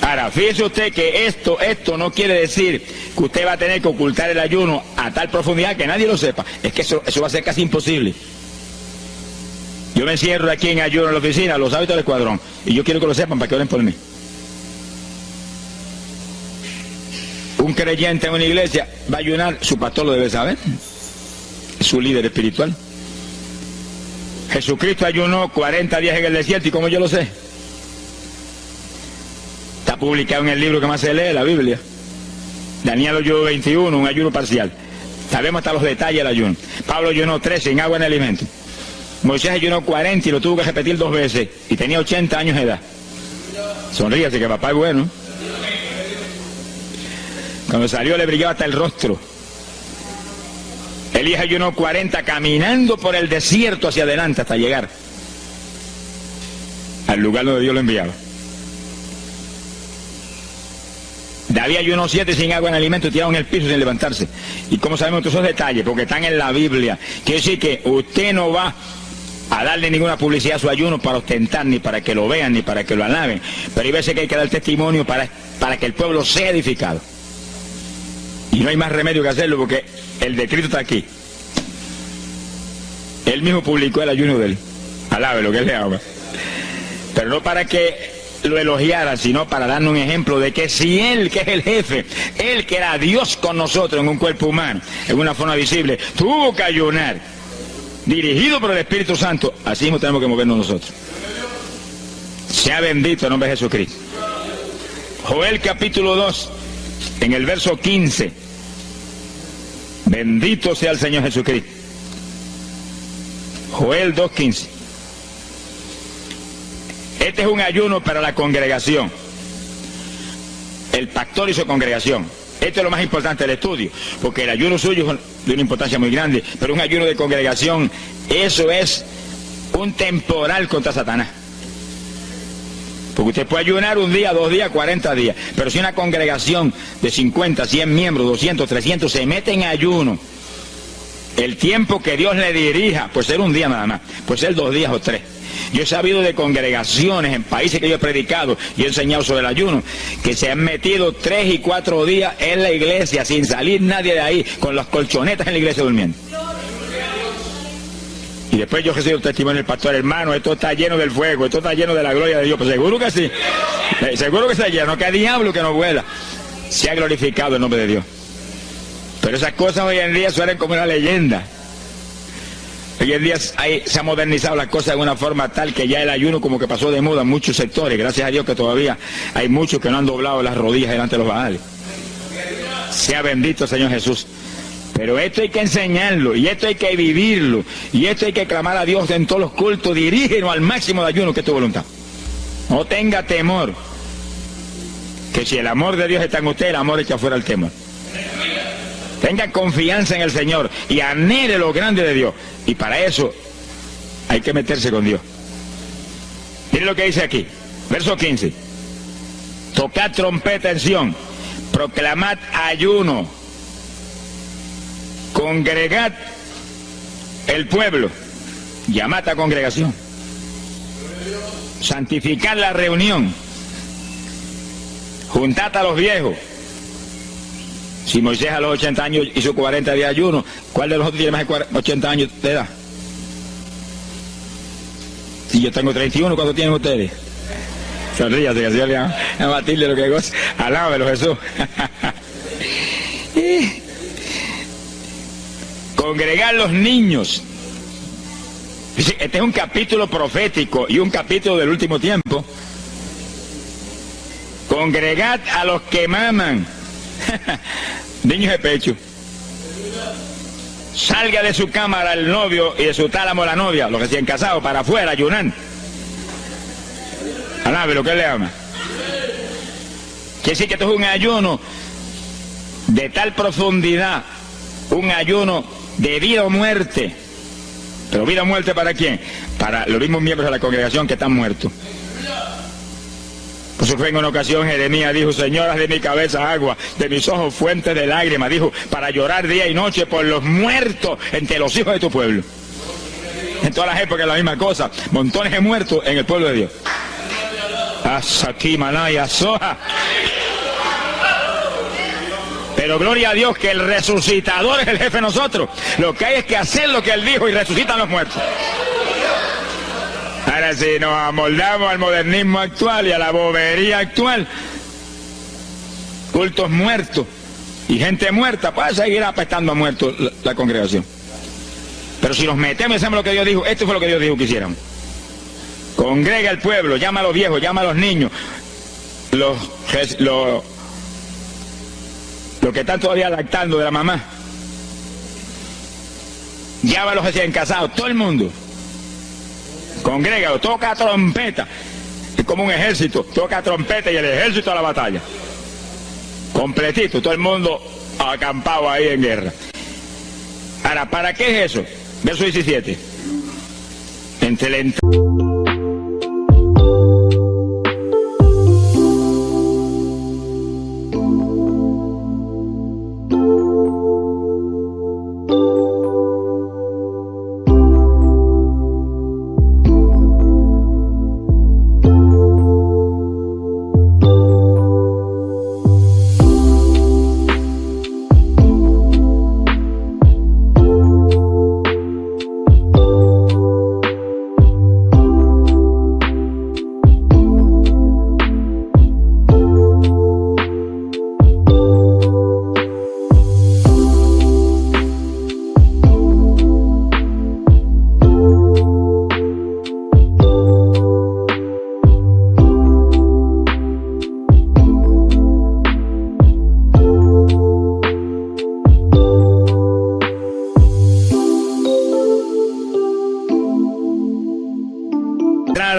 Ahora, fíjese usted que esto no quiere decir que usted va a tener que ocultar el ayuno a tal profundidad que nadie lo sepa. Es que eso va a ser casi imposible. Yo me encierro aquí en ayuno en la oficina, los hábitos del escuadrón, y yo quiero que lo sepan para que oren por mí. Un creyente en una iglesia va a ayunar, su pastor lo debe saber, es su líder espiritual. Jesucristo ayunó 40 días en el desierto, ¿y cómo yo lo sé? Está publicado en el libro que más se lee, la Biblia. Daniel ayunó 21, un ayuno parcial. Sabemos hasta los detalles del ayuno. Pablo ayunó 3 sin agua ni alimento. Moisés ayunó 40 y lo tuvo que repetir 2 veces, y tenía 80 años de edad. Sonríase que papá es bueno. Cuando salió le brillaba hasta el rostro. Elías ayunó 40 caminando por el desierto hacia adelante hasta llegar al lugar donde Dios lo enviaba. David ayunó 7 sin agua ni alimento, tirado en el piso sin levantarse. ¿Y cómo sabemos todos esos detalles? Porque están en la Biblia. Quiere decir que usted no va a darle ninguna publicidad a su ayuno para ostentar, ni para que lo vean, ni para que lo alaben. Pero hay veces que hay que dar testimonio para que el pueblo sea edificado. Y no hay más remedio que hacerlo porque el decreto está aquí. Él mismo publicó el ayuno de él. Alabe lo que él le ama. Pero no para que lo elogiaran, sino para darnos un ejemplo de que si él, que es el jefe, él que era Dios con nosotros en un cuerpo humano, en una forma visible, tuvo que ayunar, dirigido por el Espíritu Santo, así mismo tenemos que movernos nosotros. Sea bendito el nombre de Jesucristo. Joel capítulo 2, en el verso 15. Bendito sea el Señor Jesucristo. Joel 2:15. Este es un ayuno para la congregación. El pastor y su congregación. Esto es lo más importante del estudio, porque el ayuno suyo es de una importancia muy grande, pero un ayuno de congregación, eso es un temporal contra Satanás. Porque usted puede ayunar 1 día, 2 días, 40 días, pero si una congregación de 50, 100 miembros, 200, 300 se mete en ayuno, el tiempo que Dios le dirija, puede ser 1 día nada más, puede ser 2 días o 3. Yo he sabido de congregaciones en países que yo he predicado y he enseñado sobre el ayuno, que se han metido 3 y 4 días en la iglesia sin salir nadie de ahí, con las colchonetas en la iglesia durmiendo. Y después yo recibo el testimonio del pastor, hermano, esto está lleno del fuego, esto está lleno de la gloria de Dios. Pues seguro que sí, seguro que está lleno, que diablo que no vuela. Se ha glorificado el nombre de Dios. Pero esas cosas hoy en día suenan como una leyenda. Hoy en día se han modernizado las cosas de una forma tal que ya el ayuno como que pasó de moda en muchos sectores. Gracias a Dios que todavía hay muchos que no han doblado las rodillas delante de los baales. Sea bendito el Señor Jesús. Pero esto hay que enseñarlo, y esto hay que vivirlo, y esto hay que clamar a Dios en todos los cultos. Dirígenos al máximo de ayuno que es tu voluntad. No tenga temor, que si el amor de Dios está en usted, el amor echa fuera el temor. Tenga confianza en el Señor y anhele lo grande de Dios. Y para eso hay que meterse con Dios. Mire lo que dice aquí, verso 15. Tocad trompeta en Sión, proclamad ayuno, congregad el pueblo, llamad a congregación, santificad la reunión, juntad a los viejos. Si Moisés a los 80 años hizo 40 días de ayuno, ¿cuál de los otros tiene más de 80 años de edad? Si yo tengo 31, ¿cuánto tienen ustedes? Sonríase, que el Señor le va a batirle lo que goza. Alábelo, Jesús. Congregar los niños. Este es un capítulo profético y un capítulo del último tiempo. Congregad a los que maman. Niños de pecho. Salga de su cámara el novio y de su tálamo la novia, los recién casados, para afuera, ayunan. Alabe lo que él le ama. Quiere decir que esto es un ayuno de tal profundidad, un ayuno de vida o muerte. Pero vida o muerte ¿para quién? Para los mismos miembros de la congregación que están muertos. Por eso fue en una ocasión Jeremías dijo: Señor, haz de mi cabeza agua, de mis ojos fuentes de lágrimas, dijo, para llorar día y noche por los muertos entre los hijos de tu pueblo. En todas las épocas la misma cosa, montones de muertos en el pueblo de Dios. Asaki Manaya Soja. Pero gloria a Dios que el resucitador es el jefe de nosotros. Lo que hay es que hacer lo que él dijo y resucitan los muertos. Ahora si nos amoldamos al modernismo actual y a la bobería actual, cultos muertos y gente muerta, pues seguir apestando a muertos la congregación. Pero si nos metemos y hacemos lo que Dios dijo, esto fue lo que Dios dijo que hiciéramos. Congrega al pueblo, llama a los viejos, llama a los niños, los que están todavía lactando de la mamá, llama a los recién casados, todo el mundo. Congrégalo, toca trompeta. Es como un ejército, toca trompeta y el ejército a la batalla. Completito, todo el mundo acampado ahí en guerra. Ahora, ¿para qué es eso? Verso 17. Entre el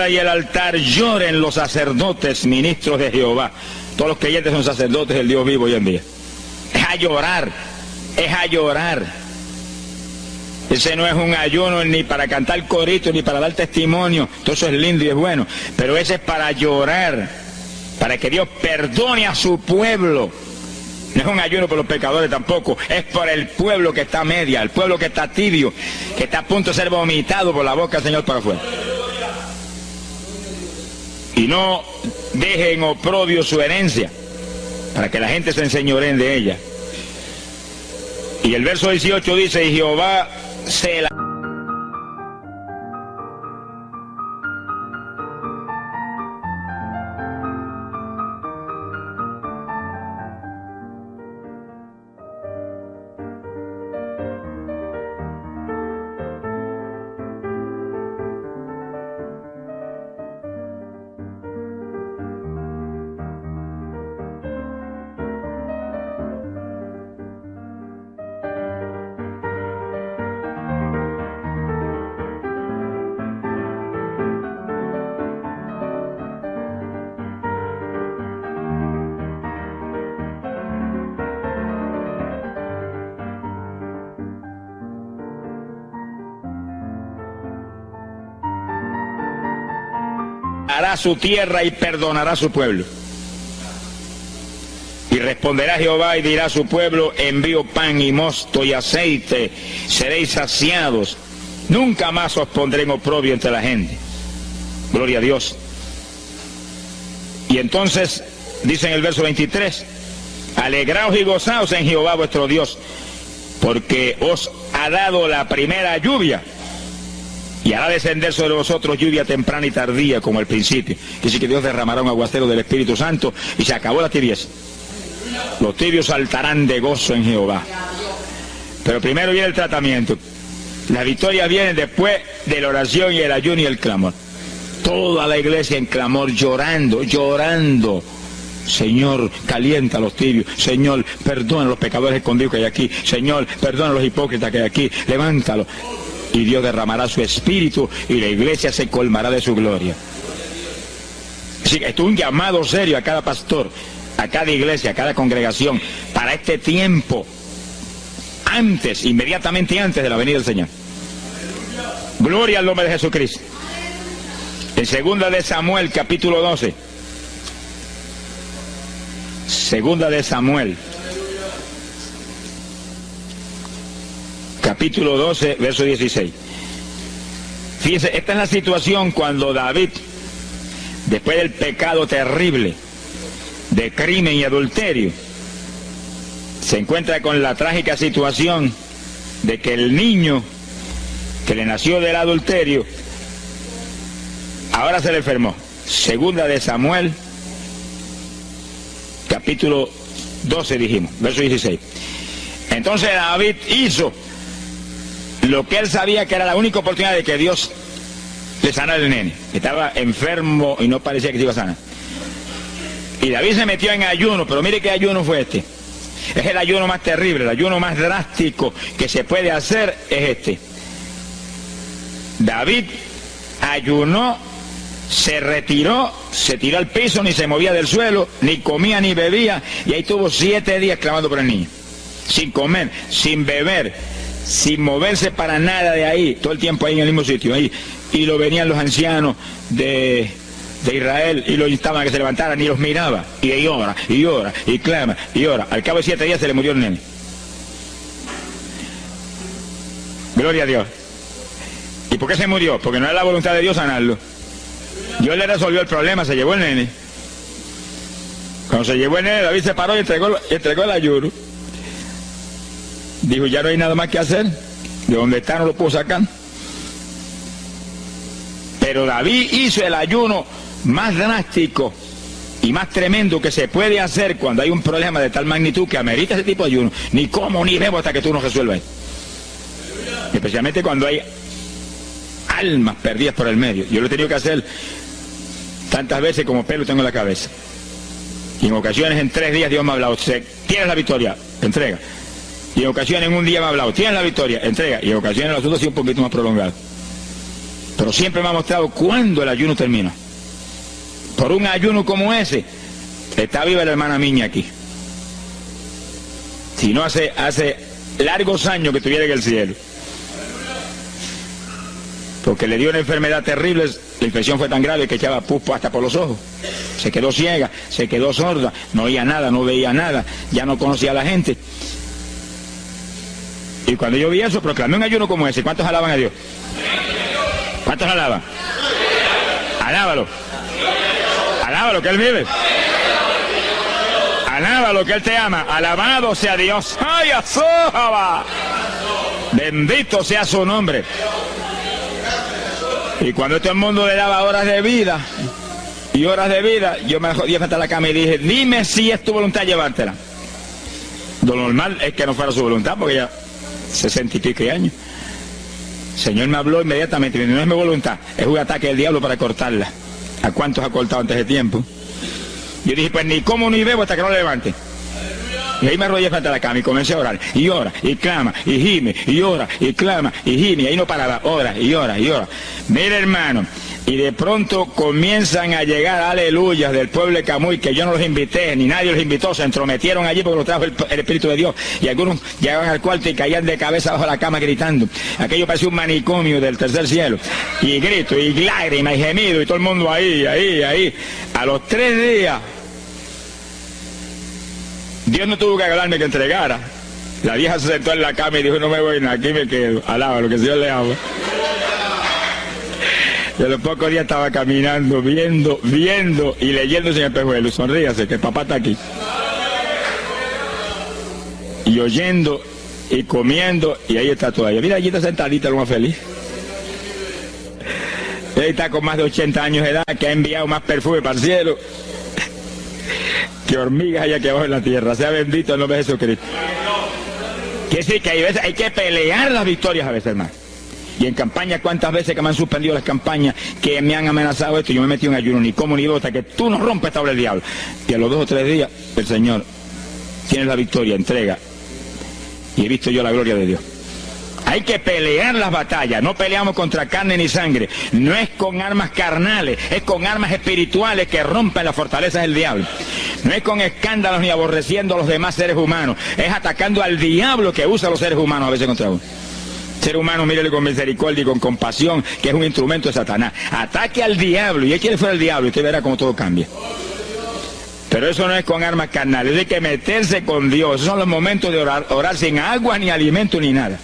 y el altar lloren los sacerdotes, ministros de Jehová. Todos los creyentes son sacerdotes del Dios vivo hoy en día. Es a llorar, es a llorar. Ese no es un ayuno ni para cantar corito, ni para dar testimonio. Todo eso es lindo y es bueno. Pero ese es para llorar, para que Dios perdone a su pueblo. No es un ayuno por los pecadores tampoco, es por el pueblo que está a media, el pueblo que está tibio, que está a punto de ser vomitado por la boca del Señor para afuera. Y no dejen oprobio su herencia, para que la gente se enseñoreen de ella. Y el verso 18 dice: y Jehová se la... hará su tierra y perdonará a su pueblo. Y responderá Jehová y dirá a su pueblo: envío pan y mosto y aceite, seréis saciados, nunca más os pondré en oprobio entre la gente. Gloria a Dios. Y entonces dice en el verso 23: alegraos y gozaos en Jehová vuestro Dios, porque os ha dado la primera lluvia. y hará descender sobre vosotros lluvia temprana y tardía como al principio. Quiere decir que Dios derramará un aguacero del Espíritu Santo y se acabó la tibieza. Los tibios saltarán de gozo en Jehová. Pero primero viene el tratamiento. La victoria viene después de la oración y el ayuno y el clamor. Toda la iglesia en clamor, llorando, llorando. Señor, calienta a los tibios. Señor, perdona a los pecadores escondidos que hay aquí. Señor, perdona a los hipócritas que hay aquí. Levántalos. Y Dios derramará su espíritu y la iglesia se colmará de su gloria. Así que esto es un llamado serio a cada pastor, a cada iglesia, a cada congregación, para este tiempo, antes, inmediatamente antes de la venida del Señor. Gloria al nombre de Jesucristo. En 2 de Samuel, capítulo 12. 2 de Samuel, capítulo 12, verso 16. Fíjense, esta es la situación cuando David, después del pecado terrible de crimen y adulterio, se encuentra con la trágica situación de que el niño que le nació del adulterio ahora se le enfermó. 2 de Samuel, capítulo 12 dijimos, verso 16. Entonces David hizo lo que él sabía que era la única oportunidad de que Dios le sanara al nene. Estaba enfermo y no parecía que se iba a sanar. Y David se metió en ayuno, pero mire qué ayuno fue este. Es el ayuno más terrible, el ayuno más drástico que se puede hacer es este. David ayunó, se retiró, se tiró al piso, ni se movía del suelo, ni comía ni bebía, y ahí tuvo 7 días clamando por el niño. Sin comer, sin beber, sin moverse para nada de ahí, todo el tiempo ahí en el mismo sitio, ahí. Y lo venían los ancianos de Israel y lo instaban a que se levantaran y los miraba. Y ahí ora, y ora, y clama, y ora. Al cabo de 7 días se le murió el nene. Gloria a Dios. ¿Y por qué se murió? Porque no era la voluntad de Dios sanarlo. Dios le resolvió el problema, se llevó el nene. Cuando se llevó el nene, David se paró y entregó el ayuno. Dijo, ya no hay nada más que hacer. De donde está no lo puedo sacar. Pero David hizo el ayuno más drástico y más tremendo que se puede hacer cuando hay un problema de tal magnitud que amerita ese tipo de ayuno. Ni como ni bebo hasta que tú no resuelvas. Especialmente cuando hay almas perdidas por el medio. Yo lo he tenido que hacer tantas veces como pelo tengo en la cabeza. Y en ocasiones en 3 días Dios me ha hablado, tienes la victoria, entrega. Y en ocasiones en un día me ha hablado, tienes la victoria, entrega. Y en ocasiones el asunto ha sido un poquito más prolongado. Pero siempre me ha mostrado cuándo el ayuno termina. Por un ayuno como ese, está viva la hermana Miña aquí. Si no hace largos años que estuviera en el cielo. Porque le dio una enfermedad terrible, la infección fue tan grave que echaba pus hasta por los ojos. Se quedó ciega, se quedó sorda, no oía nada, no veía nada, ya no conocía a la gente. Y cuando yo vi eso, proclamé un ayuno como ese. ¿Cuántos alaban a Dios? ¿Cuántos alaban? Alábalo. Alábalo, que Él vive. Alábalo, que Él te ama. Alabado sea Dios. ¡Ay, azójaba! Bendito sea su nombre. Y cuando todo el mundo le daba horas de vida, yo me jodí frente a la cama y dije, dime si es tu voluntad llevártela. Lo normal es que no fuera su voluntad, porque ya 60 y pico años. El Señor me habló inmediatamente, me dijo, no es mi voluntad, es un ataque del diablo para cortarla. ¿A cuántos ha cortado antes de tiempo? Yo dije, pues ni como ni bebo hasta que no la levante. Y ahí me arrodillé frente a la cama y comencé a orar. Y ora, y clama, y gime, y ora, y clama, y gime. Y ahí no paraba, ora, y ora, y ora. Mira, hermano, y de pronto comienzan a llegar aleluyas del pueblo de Camuy, que yo no los invité, ni nadie los invitó, se entrometieron allí porque los trajo el Espíritu de Dios. Y algunos llegaban al cuarto y caían de cabeza bajo la cama gritando. Aquello parecía un manicomio del tercer cielo. Y grito, y lágrimas, y gemido, y todo el mundo ahí. A los 3 días... Dios no tuvo que hablarme que entregara. La vieja se sentó en la cama y dijo, no me voy, aquí me quedo. Alaba lo que el Señor le ama. Y a los pocos días estaba caminando, viendo y leyéndose en el espejuelo. Sonríase, que el papá está aquí. Y oyendo y comiendo, y ahí está todavía. Mira, allí está sentadita, lo más feliz. Él está con más de 80 años de edad, que ha enviado más perfume para el cielo que hormigas hay aquí abajo en la tierra. Sea bendito el nombre de Jesucristo. Quiere decir que hay que pelear las victorias a veces, hermano. Y en campaña, ¿cuántas veces que me han suspendido las campañas, que me han amenazado esto? Yo me he metido en ayuno, ni como ni bebo, hasta que tú no rompes esta obra del diablo. Y a los 2 o 3 días, el Señor tiene la victoria, entrega. Y he visto yo la gloria de Dios. Hay que pelear las batallas, no peleamos contra carne ni sangre. No es con armas carnales, es con armas espirituales que rompen las fortalezas del diablo. No es con escándalos ni aborreciendo a los demás seres humanos, es atacando al diablo que usa a los seres humanos a veces contra uno. Ser humano, mírele con misericordia y con compasión, que es un instrumento de Satanás. Ataque al diablo, y él quiere fuera el diablo, y usted verá cómo todo cambia. Pero eso no es con armas carnales, hay que meterse con Dios. Esos son los momentos de orar sin agua, ni alimento, ni nada.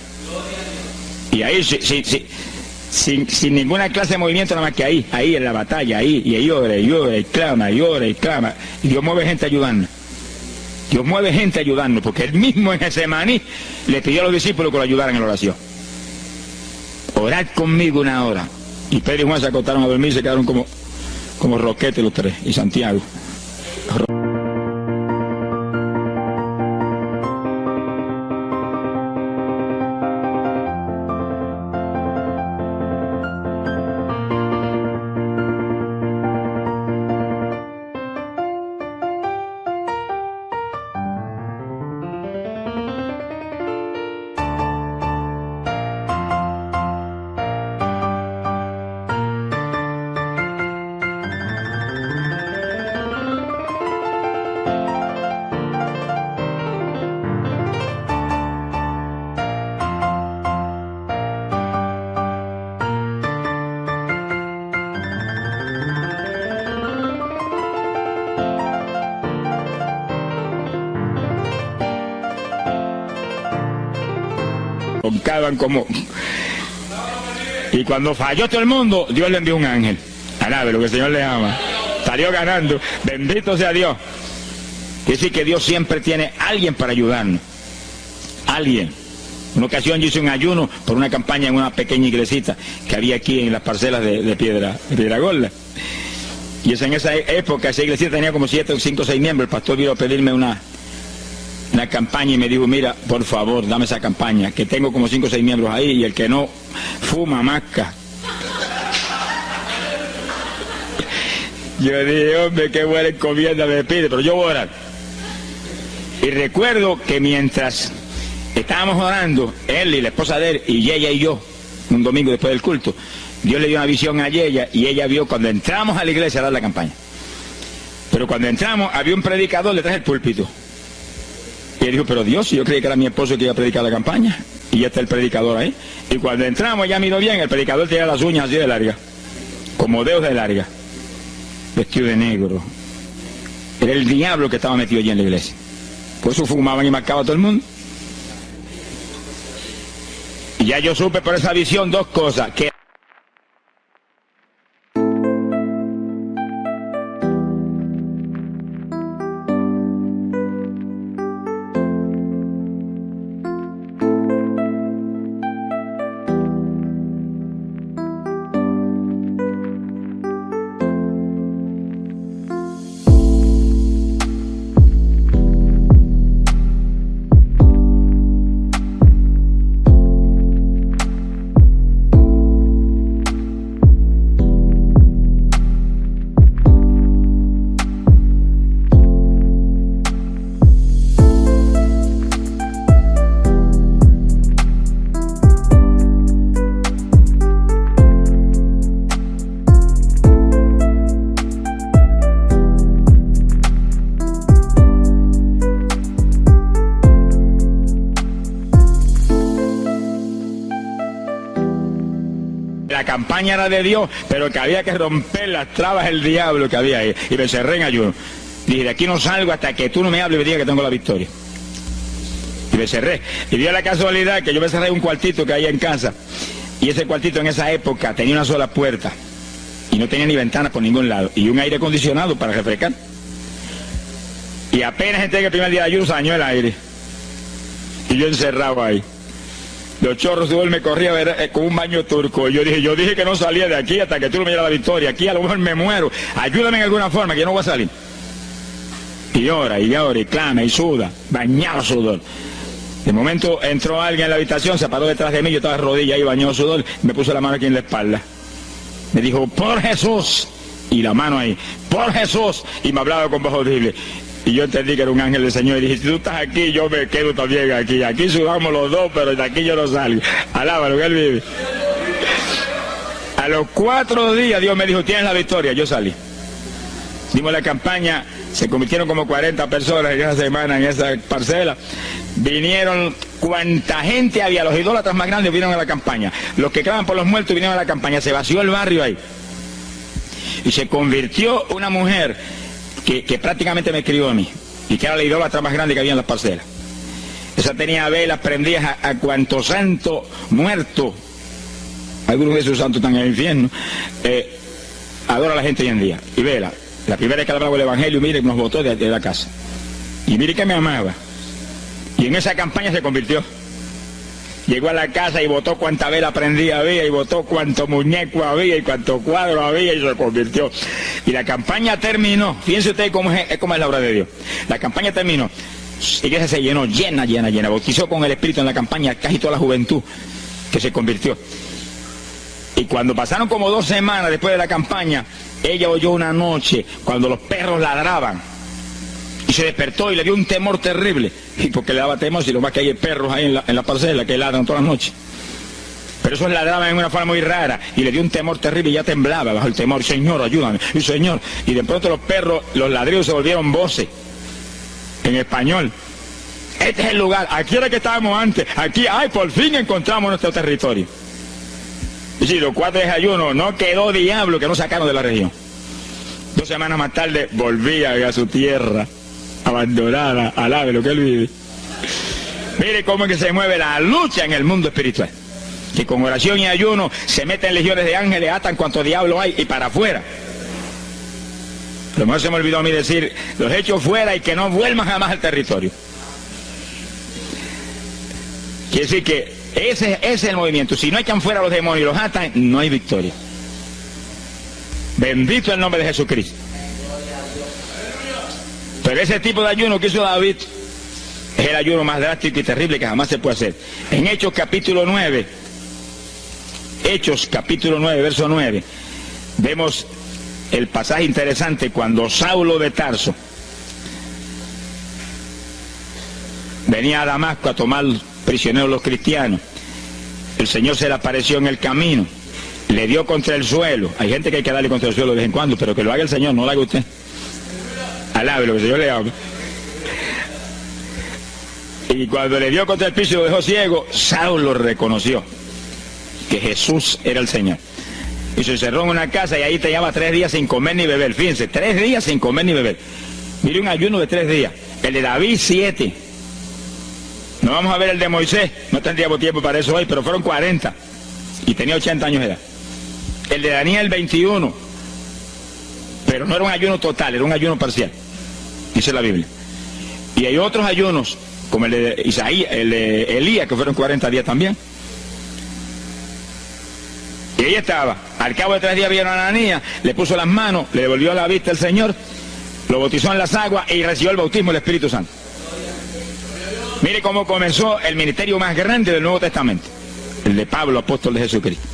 Y ahí, sin ninguna clase de movimiento, nada más que ahí en la batalla, y ahí ora, y clama, y ora, y clama. Y Dios mueve gente ayudando. Dios mueve gente ayudando, porque él mismo en Getsemaní le pidió a los discípulos que lo ayudaran en la oración. Orad conmigo 1 hora. Y Pedro y Juan se acostaron a dormir y se quedaron como roquetes los 3, y Santiago. Como... Y cuando falló todo el mundo, Dios le envió un ángel. Alabe lo que el Señor le ama. Salió ganando. Bendito sea Dios. Quiere decir que Dios siempre tiene alguien para ayudarnos. Alguien. Una ocasión yo hice un ayuno por una campaña en una pequeña iglesita que había aquí en las parcelas de Piedra Gorda. Y en esa época esa iglesia tenía como 7, 5, 6 miembros. El pastor vino a pedirme una campaña y me dijo, mira, por favor, dame esa campaña, que tengo como 5 o 6 miembros ahí, y el que no fuma, masca. Yo dije, hombre, qué buena encomienda me pide, pero yo voy a orar. Y recuerdo que mientras estábamos orando, él y la esposa de él, y ella y yo, un domingo después del culto, Dios le dio una visión a ella, y ella vio cuando entramos a la iglesia a dar la campaña. Pero cuando entramos, había un predicador detrás del púlpito. Y él dijo, pero Dios, yo creí que era mi esposo que iba a predicar la campaña. Y ya está el predicador ahí. Y cuando entramos, ya miró bien, el predicador tenía las uñas así de larga, como dedos de larga, vestido de negro. Era el diablo que estaba metido allí en la iglesia. Por eso fumaban y marcaban a todo el mundo. Y ya yo supe por esa visión 2 cosas. Que la campaña era de Dios, pero que había que romper las trabas del diablo que había ahí. Y me cerré en ayuno. Dije, de aquí no salgo hasta que tú no me hables y me digas que tengo la victoria. Y me cerré. Y dio la casualidad que yo me cerré en un cuartito que había en casa. Y ese cuartito en esa época tenía una sola puerta. Y no tenía ni ventanas por ningún lado. Y un aire acondicionado para refrescar. Y apenas entré el primer día de ayuno, se dañó el aire. Y yo encerrado ahí. Los chorros de sudor me corría con un baño turco. Yo dije que no salía de aquí hasta que tú no me dieras la victoria. Aquí a lo mejor me muero. Ayúdame en alguna forma, que yo no voy a salir. Y llora, y clama, y suda, bañado sudor. De momento entró alguien en la habitación, se paró detrás de mí, yo estaba de rodillas ahí bañado sudor, me puso la mano aquí en la espalda. Me dijo, por Jesús, y la mano ahí, por Jesús, y me hablaba con voz audible. Y yo entendí que era un ángel del Señor, y dije, si tú estás aquí, yo me quedo también aquí. Aquí sudamos los dos, pero de aquí yo no salgo. Alábalo, que Él vive. A los 4 días Dios me dijo, tienes la victoria, yo salí. Dimos la campaña, se convirtieron como 40 personas en esa semana, en esa parcela. Vinieron cuanta gente había, los idólatras más grandes vinieron a la campaña. Los que claman por los muertos vinieron a la campaña, se vació el barrio ahí. Y se convirtió una mujer que prácticamente me crió a mí, y que era la idólatra más grande que había en las parcelas. Esa tenía velas prendidas a cuanto santo muerto. Algunos de esos santos están en el infierno. Adora a la gente hoy en día. Y vela. La primera vez que hablaba el evangelio, mire, nos botó de la casa. Y mire que me amaba. Y en esa campaña se convirtió. Llegó a la casa y botó cuanta vela prendida había, y botó cuanto muñeco había, y cuanto cuadro había, y se convirtió. Y la campaña terminó. Fíjense ustedes cómo es la obra de Dios. La campaña terminó. La iglesia se llenó, llena. Bautizó con el Espíritu en la campaña casi toda la juventud que se convirtió. Y cuando pasaron como 2 semanas después de la campaña, ella oyó una noche cuando los perros ladraban. Y se despertó y le dio un temor terrible. Y porque le daba temor, si lo más que hay perros ahí en la parcela que ladran todas las noches. Pero esos ladraban en una forma muy rara. Y le dio un temor terrible y ya temblaba bajo el temor. Señor, ayúdame. Y Señor. Y de pronto los perros, los ladridos se volvieron voces. En español. Este es el lugar. Aquí era que estábamos antes. Aquí, ay, por fin encontramos nuestro territorio. Y si los 4 días de ayuno, no quedó diablo que no sacaron de la región. 2 semanas más tarde volvía a su tierra, abandonada, alabe lo que Él vive. Mire cómo es que se mueve la lucha en el mundo espiritual. Que con oración y ayuno se meten legiones de ángeles, atan cuanto diablo hay y para afuera. A lo mejor se me olvidó a mí decir, los echo fuera y que no vuelvan jamás al territorio. Quiere decir que ese es el movimiento. Si no echan fuera a los demonios y los atan, no hay victoria. Bendito el nombre de Jesucristo. Pero ese tipo de ayuno que hizo David es el ayuno más drástico y terrible que jamás se puede hacer. En Hechos capítulo 9, verso 9, vemos el pasaje interesante cuando Saulo de Tarso venía a Damasco a tomar prisioneros los cristianos. El Señor se le apareció en el camino, le dio contra el suelo. Hay gente que hay que darle contra el suelo de vez en cuando, pero que lo haga el Señor, no lo haga usted. Alabe lo que el Señor le haga. Y cuando le dio contra el piso y lo dejó ciego, Saulo reconoció que Jesús era el Señor. Y se encerró en una casa y ahí te llevaba 3 días sin comer ni beber. Fíjense, 3 días sin comer ni beber. Mire, un ayuno de 3 días. El de David, 7. No vamos a ver el de Moisés, no tendríamos tiempo para eso hoy, pero fueron 40 y tenía 80 años de edad. El de Daniel, 21, pero no era un ayuno total, era un ayuno parcial, dice la Biblia. Y hay otros ayunos, como el de Isaías, el de Elías, que fueron 40 días también. Y ahí estaba, al cabo de 3 días vieron a Ananías, le puso las manos, le devolvió la vista al Señor, lo bautizó en las aguas y recibió el bautismo del Espíritu Santo. Mire cómo comenzó el ministerio más grande del Nuevo Testamento, el de Pablo, apóstol de Jesucristo.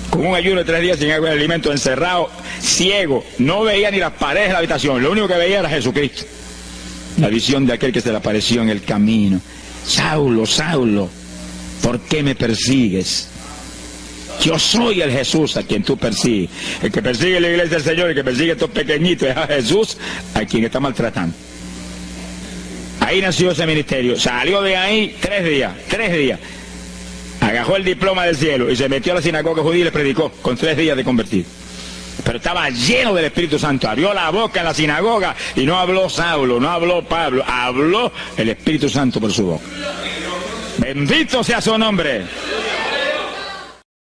Con un ayuno de 3 días sin agua y alimento, encerrado, ciego, no veía ni las paredes de la habitación, lo único que veía era Jesucristo. La visión de aquel que se le apareció en el camino. Saulo, Saulo, ¿por qué me persigues? Yo soy el Jesús a quien tú persigues. El que persigue la iglesia del Señor, el que persigue a estos pequeñitos, es a Jesús a quien está maltratando. Ahí nació ese ministerio. Salió de ahí 3 días. Agarró el diploma del cielo y se metió a la sinagoga judía y le predicó con 3 días de convertido. Pero estaba lleno del Espíritu Santo. Abrió la boca en la sinagoga y no habló Saulo, no habló Pablo, habló el Espíritu Santo por su boca. Bendito sea su nombre.